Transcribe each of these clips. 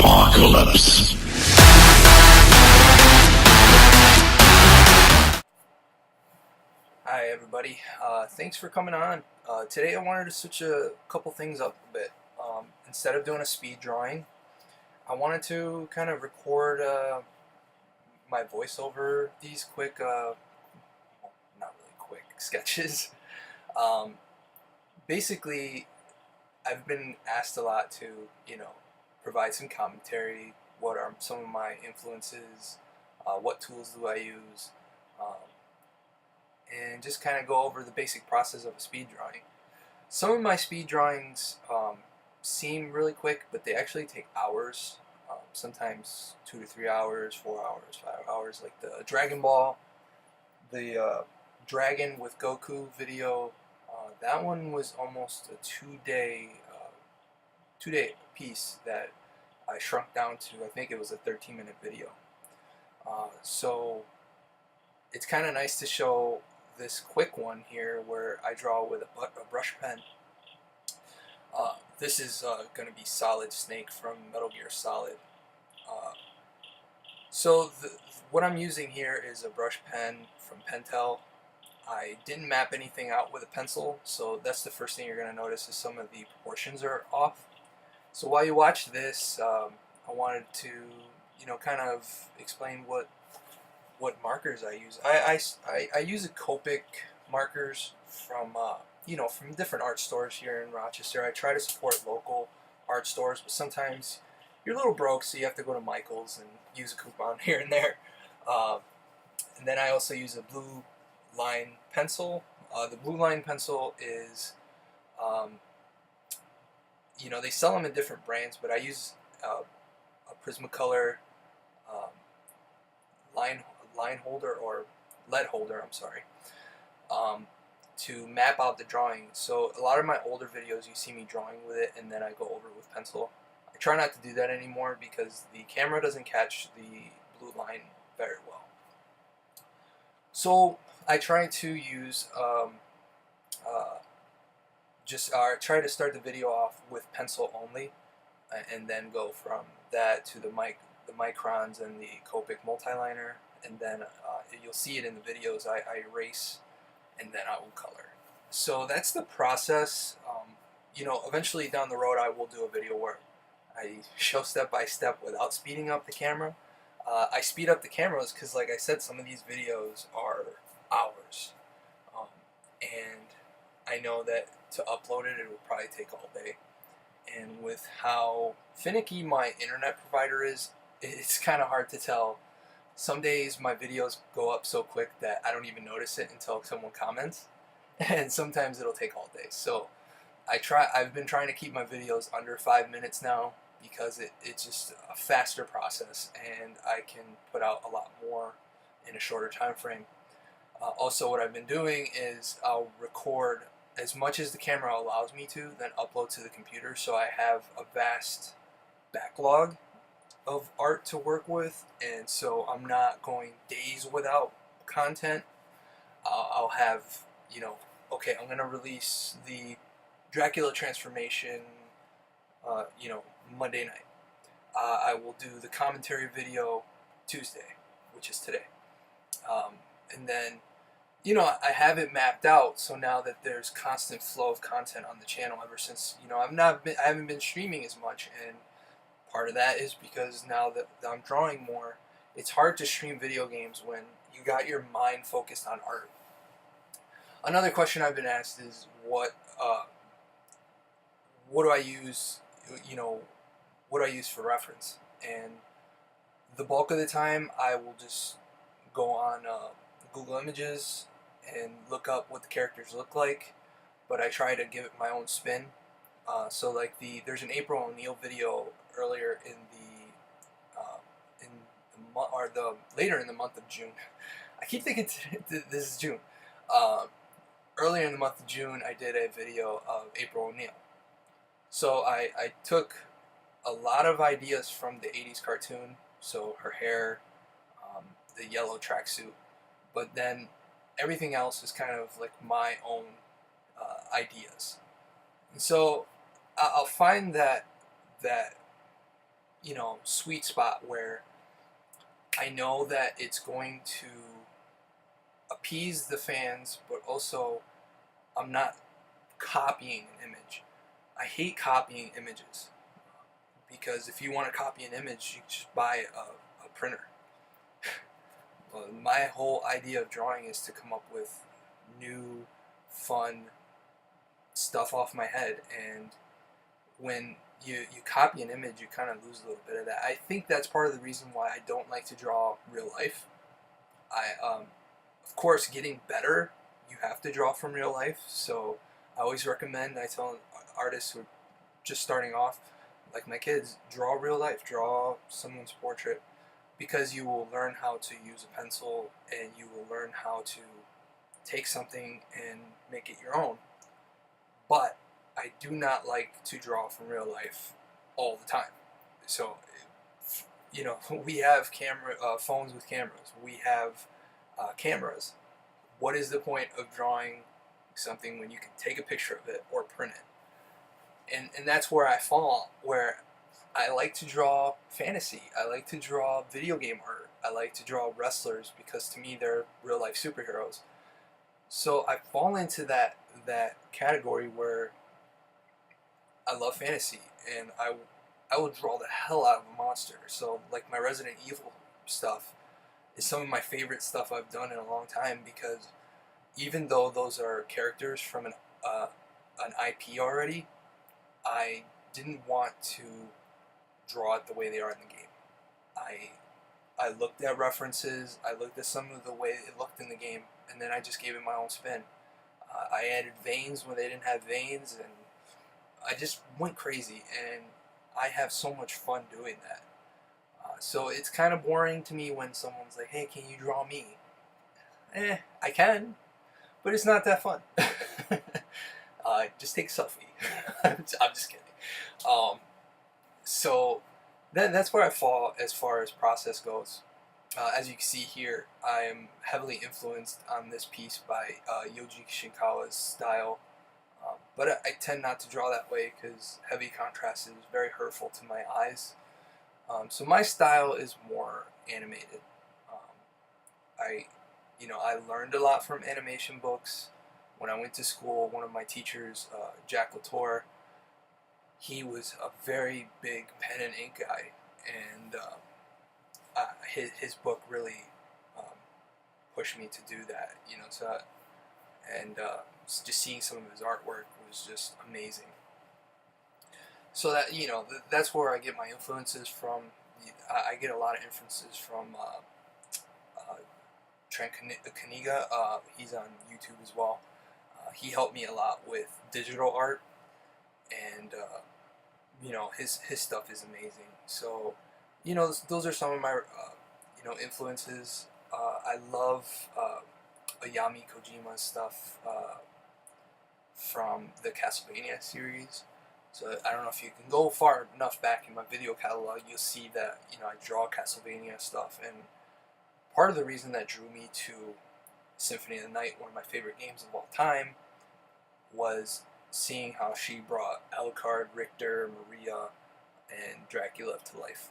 Apocalypse. Hi everybody, thanks for coming on. Today I wanted to switch a couple things up a bit. Instead of doing a speed drawing, I wanted to kind of record my voice over these quick, well, not really quick, sketches. Um, Basically, I've been asked a lot to, provide some commentary. What are some of my influences? What tools do I use? Um, and just kind of go over the basic process of a speed drawing. Some of my speed drawings seem really quick, but they actually take hours. Sometimes 2 to 3 hours, 4 hours, 5 hours. Like the Dragon Ball, the Dragon with Goku video. That one was almost a 2 day piece that I shrunk down to. I think it was a 13-minute video. So it's kind of nice to show this quick one here where I draw with a brush pen. This is going to be Solid Snake from Metal Gear Solid. So what I'm using here is a brush pen from Pentel. I didn't map anything out with a pencil, so that's the first thing you're going to notice is some of the proportions are off. So while you watch this, I wanted to, kind of explain what markers I use. I use a Copic markers from from different art stores here in Rochester. I try to support local art stores, but sometimes you're a little broke, so you have to go to Michael's and use a coupon here and there. And then I also use a blue line pencil. The blue line pencil is, they sell them in different brands, but I use a Prismacolor line holder or lead holder, I'm sorry, to map out the drawing. So a lot of my older videos you see me drawing with it and then I go over it with pencil. I try not to do that anymore because the camera doesn't catch the blue line very well. So I try to use try to start the video off with pencil only, and then go from that to the microns and the Copic multiliner, and then you'll see it in the videos. I erase and then I will color. So that's the process. Eventually down the road I will do a video where I show step by step without speeding up the camera. I speed up the cameras because, like I said, some of these videos are hours, and I know that to upload it will probably take all day. And with how finicky my internet provider is, it's kind of hard to tell. Some days my videos go up so quick that I don't even notice it until someone comments, and sometimes it'll take all day. So I've been trying to keep my videos under 5 minutes now because it's just a faster process and I can put out a lot more in a shorter time frame. Also, what I've been doing is I'll record as much as the camera allows me to, then upload to the computer, so I have a vast backlog of art to work with, and so I'm not going days without content. I'll have, okay, I'm going to release the Dracula transformation, Monday night. I will do the commentary video Tuesday, which is today. And then, I have it mapped out, so now that there's constant flow of content on the channel ever since, I haven't been streaming as much, and part of that is because now that I'm drawing more, it's hard to stream video games when you got your mind focused on art. Another question I've been asked is what do I use, what do I use for reference? And the bulk of the time I will just go on Google Images and look up what the characters look like, but I try to give it my own spin. So like there's an April O'Neil video earlier in later in the month of June. I keep thinking this is June. Earlier in the month of June, I did a video of April O'Neil. So I took a lot of ideas from the 80s cartoon, so her hair, the yellow tracksuit, but then everything else is kind of like my own ideas. And so I'll find that sweet spot where I know that it's going to appease the fans, but also I'm not copying an image. I hate copying images because if you want to copy an image, you just buy a printer. Well, my whole idea of drawing is to come up with new, fun stuff off my head, and when you copy an image, you kind of lose a little bit of that. I think that's part of the reason why I don't like to draw real life. Of course, getting better, you have to draw from real life. So I always recommend, I tell artists who are just starting off, like my kids, draw real life, draw someone's portrait, because you will learn how to use a pencil, and you will learn how to take something and make it your own. But I do not like to draw from real life all the time. So, we have phones with cameras. We have cameras. What is the point of drawing something when you can take a picture of it or print it? And that's where I fall, where I like to draw fantasy. I like to draw video game art. I like to draw wrestlers because to me they're real life superheroes. So I fall into that category where I love fantasy, and I will draw the hell out of a monster. So like my Resident Evil stuff is some of my favorite stuff I've done in a long time, because even though those are characters from an IP already, I didn't want to draw it the way they are in the game. I looked at references, I looked at some of the way it looked in the game, and then I just gave it my own spin. I added veins when they didn't have veins, and I just went crazy, and I have so much fun doing that. So it's kind of boring to me when someone's like, hey, can you draw me? I can, but it's not that fun. Just take a selfie. I'm just kidding. So that's where I fall as far as process goes. As you can see here, I am heavily influenced on this piece by Yoji Shinkawa's style. But I tend not to draw that way because heavy contrast is very hurtful to my eyes. So my style is more animated. I learned a lot from animation books. When I went to school, one of my teachers, Jack Latour, he was a very big pen and ink guy, and his book really pushed me to do that. Just seeing some of his artwork was just amazing. So that's where I get my influences from. I get a lot of influences from Trent Kaniga. He's on YouTube as well. He helped me a lot with digital art, and his stuff is amazing. So those are some of my influences. I love Ayami Kojima's stuff from the Castlevania series. So I don't know if you can go far enough back in my video catalog, you'll see that I draw Castlevania stuff, and part of the reason that drew me to Symphony of the Night, one of my favorite games of all time, was seeing how she brought Alucard, Richter, Maria, and Dracula to life.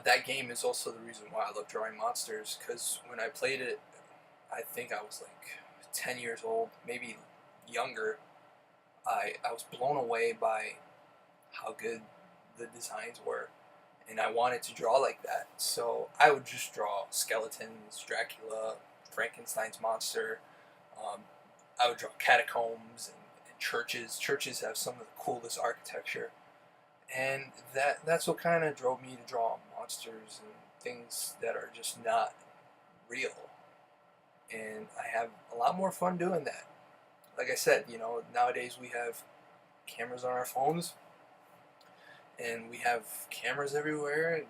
That game is also the reason why I love drawing monsters, because when I played it, I think I was like 10 years old, maybe younger. I was blown away by how good the designs were, and I wanted to draw like that. So I would just draw skeletons, Dracula, Frankenstein's monster. I would draw catacombs and churches. Churches have some of the coolest architecture, and that's what kind of drove me to draw monsters and things that are just not real. And I have a lot more fun doing that. Like I said, nowadays we have cameras on our phones, and we have cameras everywhere. And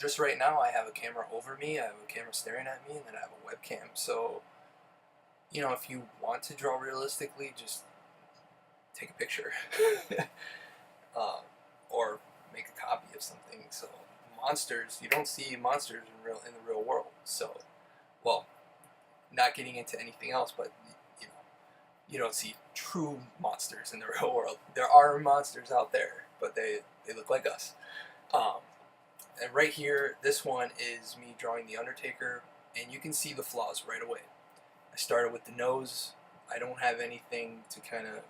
just right now, I have a camera over me, I have a camera staring at me, and then I have a webcam. So, if you want to draw realistically, just take a picture, or make a copy of something. So, monsters, you don't see monsters in the real world. So, well, not getting into anything else, but you don't see true monsters in the real world. There are monsters out there, but they look like us. Um, and right here, this one is me drawing the Undertaker, and you can see the flaws right away. I started with the nose. I don't have anything to kind of,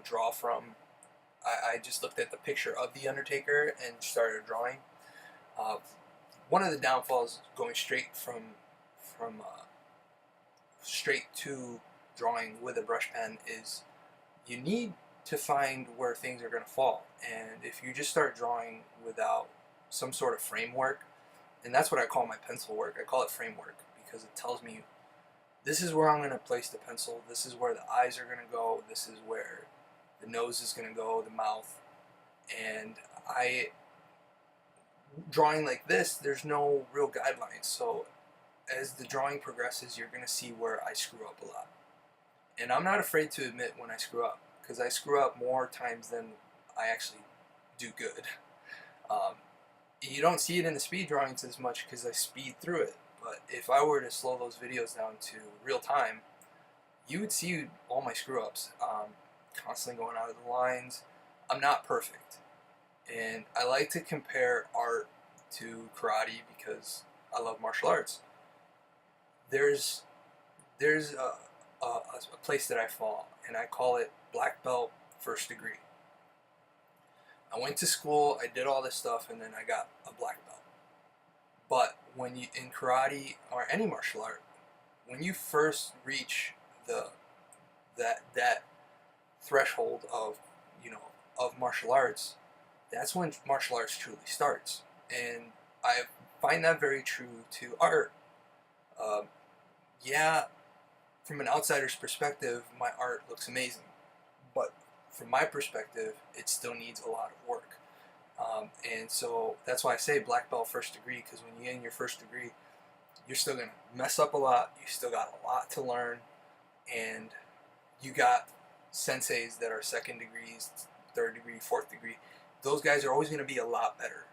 draw from. I just looked at the picture of the Undertaker and started drawing. Uh, One of the downfalls going straight to drawing with a brush pen is you need to find where things are going to fall. And if you just start drawing without some sort of framework, and that's what I call my pencil work. I call it framework because it tells me this is where I'm going to place the pencil, this is where the eyes are going to go, this is where the nose is going to go, the mouth. And drawing like this, there's no real guidelines. So as the drawing progresses, you're going to see where I screw up a lot. And I'm not afraid to admit when I screw up, because I screw up more times than I actually do good. You don't see it in the speed drawings as much because I speed through it. But if I were to slow those videos down to real time, you would see all my screw ups. Constantly going out of the lines. I'm not perfect. And I like to compare art to karate because I love martial arts. There's a place that I fall, and I call it black belt first degree. I went to school, I did all this stuff, and then I got a black belt. But when you in karate or any martial art, when you first reach that threshold of martial arts, that's when martial arts truly starts. And I find that very true to art. Yeah, from an outsider's perspective, my art looks amazing, but from my perspective, it still needs a lot of work. And so that's why I say black belt first degree, because when you get in your first degree, you're still going to mess up a lot, you still got a lot to learn, and you got senseis that are second degrees, third degree, fourth degree. Those guys are always going to be a lot better.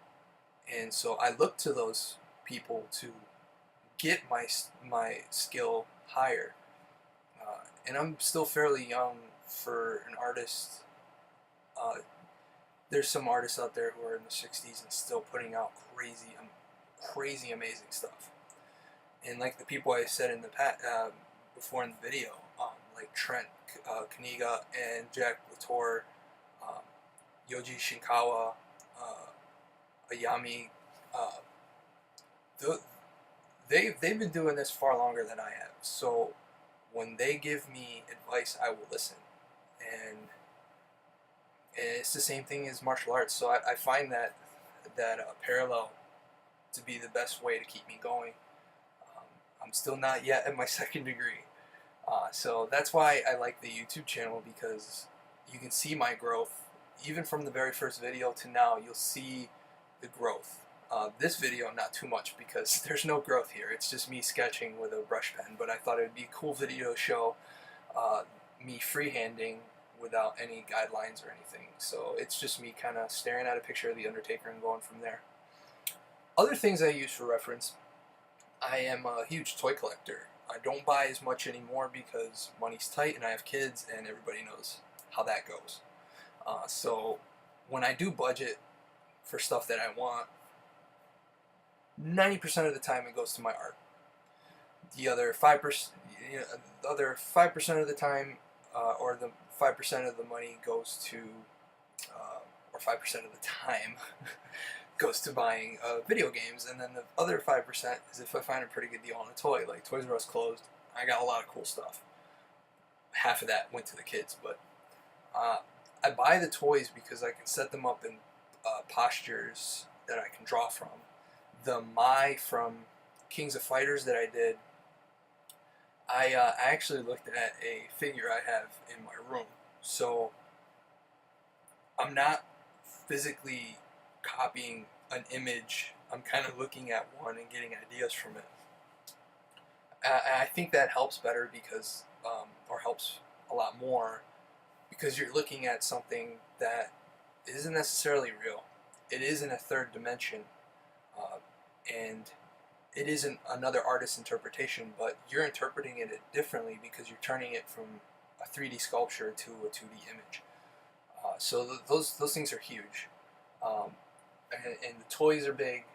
And so I look to those people to get my skill higher. And I'm still fairly young for an artist. There's some artists out there who are in the 60s and still putting out crazy amazing stuff. And like the people I said in the before in the video, like Trent Kaniga and Jack Latour, Yoji Shinkawa, Ayami, they've been doing this far longer than I have. So when they give me advice, I will listen. And it's the same thing as martial arts. So I find that parallel to be the best way to keep me going. I'm still not yet at my second degree. So that's why I like the YouTube channel, because you can see my growth. Even from the very first video to now, you'll see the growth. This video, not too much, because there's no growth here. It's just me sketching with a brush pen, but I thought it would be a cool video to show me freehanding without any guidelines or anything. So it's just me kind of staring at a picture of the Undertaker and going from there. Other things I use for reference, I am a huge toy collector. I don't buy as much anymore because money's tight and I have kids and everybody knows how that goes. So when I do budget for stuff that I want, 90% of the time it goes to my art. The other 5%, of the time, or the 5% of the money goes to, or 5% of the time goes to buying video games, and then the other 5% is if I find a pretty good deal on a toy. Like Toys R Us closed, I got a lot of cool stuff. Half of that went to the kids, but I buy the toys because I can set them up in postures that I can draw from. The Mai from Kings of Fighters that I did, I actually looked at a figure I have in my room. So I'm not physically copying an image. I'm kind of looking at one and getting ideas from it. I think that helps better because, or helps a lot more, because you're looking at something that isn't necessarily real. It is in a third dimension, and it isn't another artist's interpretation, but you're interpreting it differently because you're turning it from a 3D sculpture to a 2D image. So those things are huge, um, and the toys are big.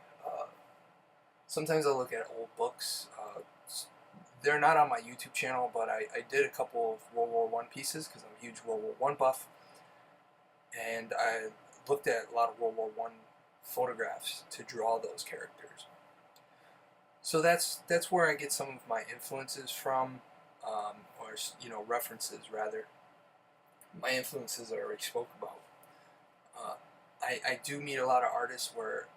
Sometimes I'll look at old books. They're not on my YouTube channel, but I did a couple of World War One pieces because I'm a huge World War One buff, and I looked at a lot of World War One photographs to draw those characters. So that's where I get some of my influences from, or references rather. My influences I already spoke about. Uh, I do meet a lot of artists where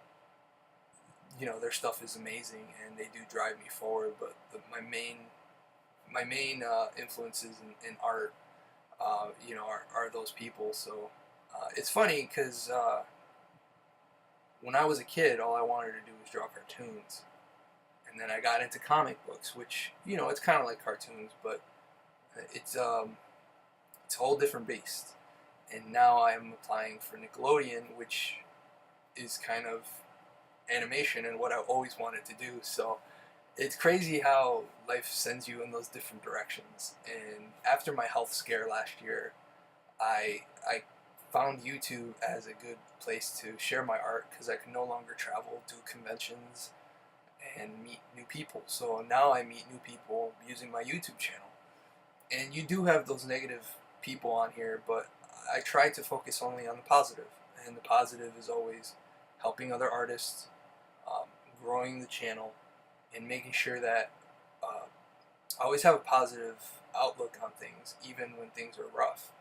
their stuff is amazing and they do drive me forward. But my main influences in art, are those people. So it's funny because when I was a kid, all I wanted to do was draw cartoons, and then I got into comic books, which it's kind of like cartoons, but it's it's a whole different beast. And now I'm applying for Nickelodeon, which is kind of animation and what I always wanted to do. So it's crazy how life sends you in those different directions. And after my health scare last year, I found YouTube as a good place to share my art because I can no longer travel, do conventions, and meet new people. So now I meet new people using my YouTube channel. And you do have those negative people on here, but I try to focus only on the positive. And the positive is always helping other artists, growing the channel, and making sure that I always have a positive outlook on things, even when things are rough.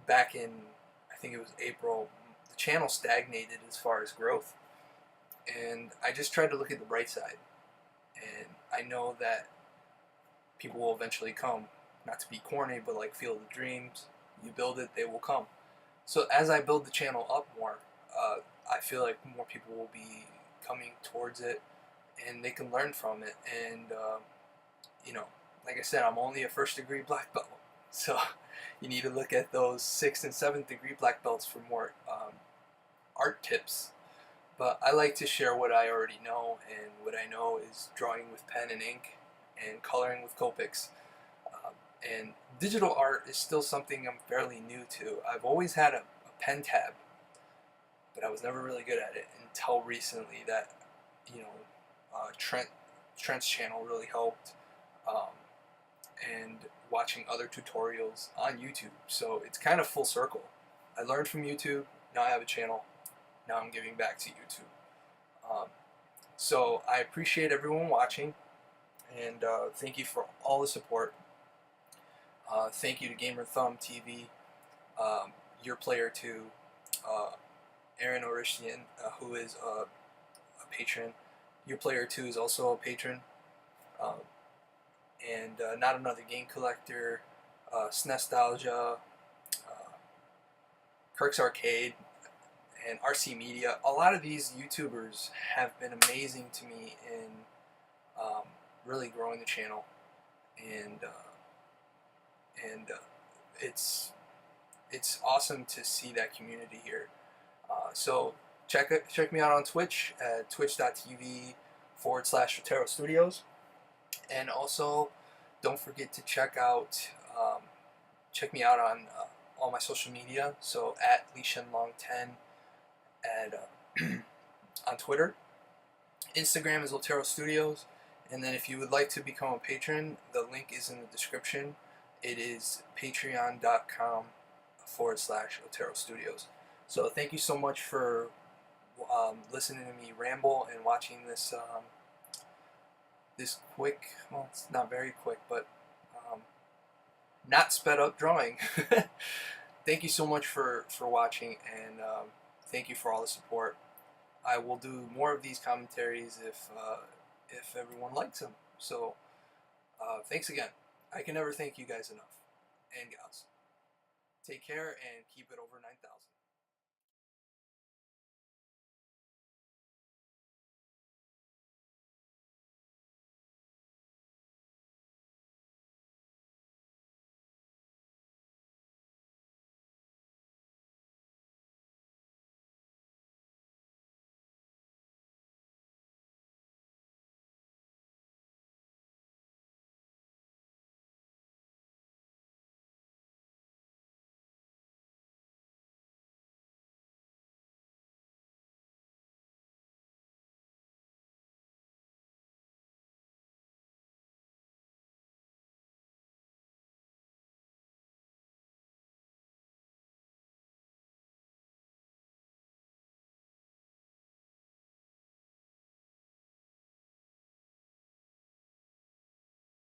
Back in, I think it was April, the channel stagnated as far as growth. And I just tried to look at the bright side. And I know that people will eventually come. Not to be corny, but like Field of Dreams, you build it, they will come. So as I build the channel up more, I feel like more people will be coming towards it, and they can learn from it. And like I said, I'm only a first degree black belt, so you need to look at those 6th and 7th degree black belts for more art tips. But I like to share what I already know, and what I know is drawing with pen and ink and coloring with Copics. And digital art is still something I'm fairly new to. I've always had a pen tab, but I was never really good at it until recently. That Trent's channel really helped, and watching other tutorials on YouTube. So it's kind of full circle. I learned from YouTube. Now I have a channel. Now I'm giving back to YouTube. So I appreciate everyone watching, and thank you for all the support. Thank you to Gamer Thumb TV, Your Player 2, Aaron Orishian, who is a patron. Your Player 2 is also a patron. And Not Another Game Collector, Snestalgia, Kirk's Arcade, and RC Media. A lot of these YouTubers have been amazing to me in really growing the channel, and it's awesome to see that community here. So check me out on Twitch at twitch.tv/Otero Studios, and also don't forget to check me out on all my social media. So at LeShenLong10 at on Twitter. Instagram is Otero Studios, and then if you would like to become a patron, the link is in the description. It is patreon.com/Otero Studios. So thank you so much for listening to me ramble and watching this this quick, well, it's not very quick, but not sped up drawing. Thank you so much for watching, and thank you for all the support. I will do more of these commentaries if everyone likes them. So thanks again. I can never thank you guys enough, and gals. Take care and keep it over 9,000.